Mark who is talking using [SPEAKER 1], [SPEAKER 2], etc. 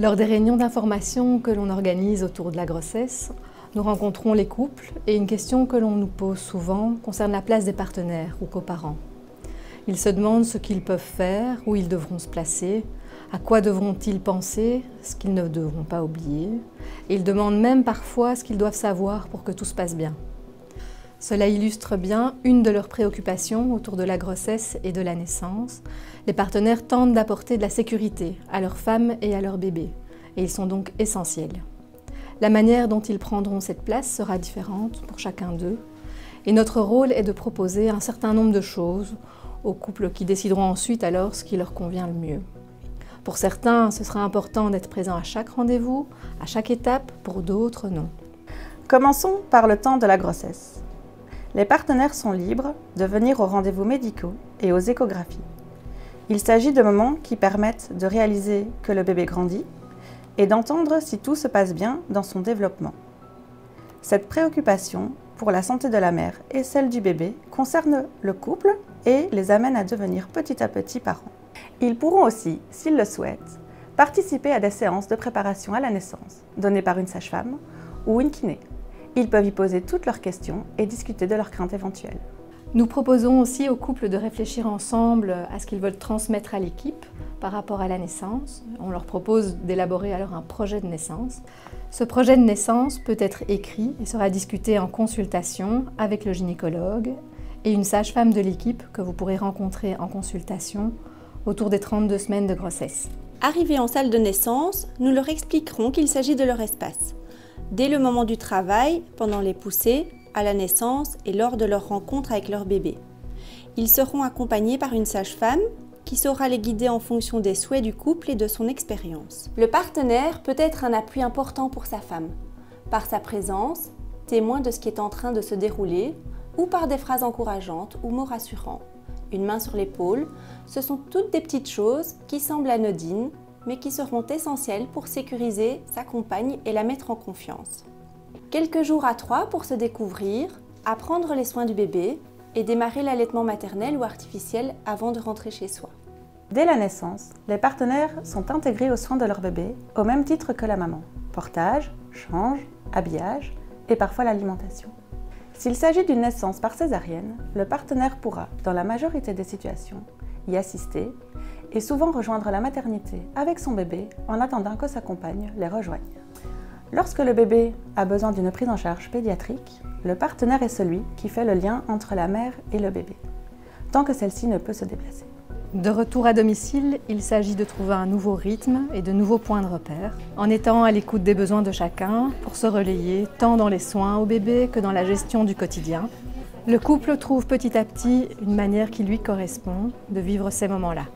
[SPEAKER 1] Lors des réunions d'information que l'on organise autour de la grossesse, nous rencontrons les couples et une question que l'on nous pose souvent concerne la place des partenaires ou coparents. Ils se demandent ce qu'ils peuvent faire, où ils devront se placer, à quoi devront-ils penser, ce qu'ils ne devront pas oublier. Et ils demandent même parfois ce qu'ils doivent savoir pour que tout se passe bien. Cela illustre bien une de leurs préoccupations autour de la grossesse et de la naissance. Les partenaires tentent d'apporter de la sécurité à leurs femmes et à leurs bébés, et ils sont donc essentiels. La manière dont ils prendront cette place sera différente pour chacun d'eux, et notre rôle est de proposer un certain nombre de choses aux couples qui décideront ensuite alors ce qui leur convient le mieux. Pour certains, ce sera important d'être présent à chaque rendez-vous, à chaque étape, pour d'autres, non.
[SPEAKER 2] Commençons par le temps de la grossesse. Les partenaires sont libres de venir aux rendez-vous médicaux et aux échographies. Il s'agit de moments qui permettent de réaliser que le bébé grandit et d'entendre si tout se passe bien dans son développement. Cette préoccupation pour la santé de la mère et celle du bébé concerne le couple et les amène à devenir petit à petit parents. Ils pourront aussi, s'ils le souhaitent, participer à des séances de préparation à la naissance, données par une sage-femme ou une kiné. Ils peuvent y poser toutes leurs questions et discuter de leurs craintes éventuelles.
[SPEAKER 1] Nous proposons aussi aux couples de réfléchir ensemble à ce qu'ils veulent transmettre à l'équipe par rapport à la naissance. On leur propose d'élaborer alors un projet de naissance. Ce projet de naissance peut être écrit et sera discuté en consultation avec le gynécologue et une sage-femme de l'équipe que vous pourrez rencontrer en consultation autour des 32 semaines de grossesse.
[SPEAKER 3] Arrivés en salle de naissance, nous leur expliquerons qu'il s'agit de leur espace. Dès le moment du travail, pendant les poussées, à la naissance et lors de leur rencontre avec leur bébé. Ils seront accompagnés par une sage-femme qui saura les guider en fonction des souhaits du couple et de son expérience. Le partenaire peut être un appui important pour sa femme, par sa présence, témoin de ce qui est en train de se dérouler, ou par des phrases encourageantes ou mots rassurants. Une main sur l'épaule, ce sont toutes des petites choses qui semblent anodines, mais qui seront essentielles pour sécuriser sa compagne et la mettre en confiance. Quelques jours à 3 pour se découvrir, apprendre les soins du bébé et démarrer l'allaitement maternel ou artificiel avant de rentrer chez soi.
[SPEAKER 2] Dès la naissance, les partenaires sont intégrés aux soins de leur bébé au même titre que la maman. Portage, change, habillage et parfois l'alimentation. S'il s'agit d'une naissance par césarienne, le partenaire pourra, dans la majorité des situations, y assister et souvent rejoindre la maternité avec son bébé en attendant que sa compagne les rejoigne. Lorsque le bébé a besoin d'une prise en charge pédiatrique, le partenaire est celui qui fait le lien entre la mère et le bébé, tant que celle-ci ne peut se déplacer.
[SPEAKER 1] De retour à domicile, il s'agit de trouver un nouveau rythme et de nouveaux points de repère, en étant à l'écoute des besoins de chacun pour se relayer tant dans les soins au bébé que dans la gestion du quotidien. Le couple trouve petit à petit une manière qui lui correspond de vivre ces moments-là.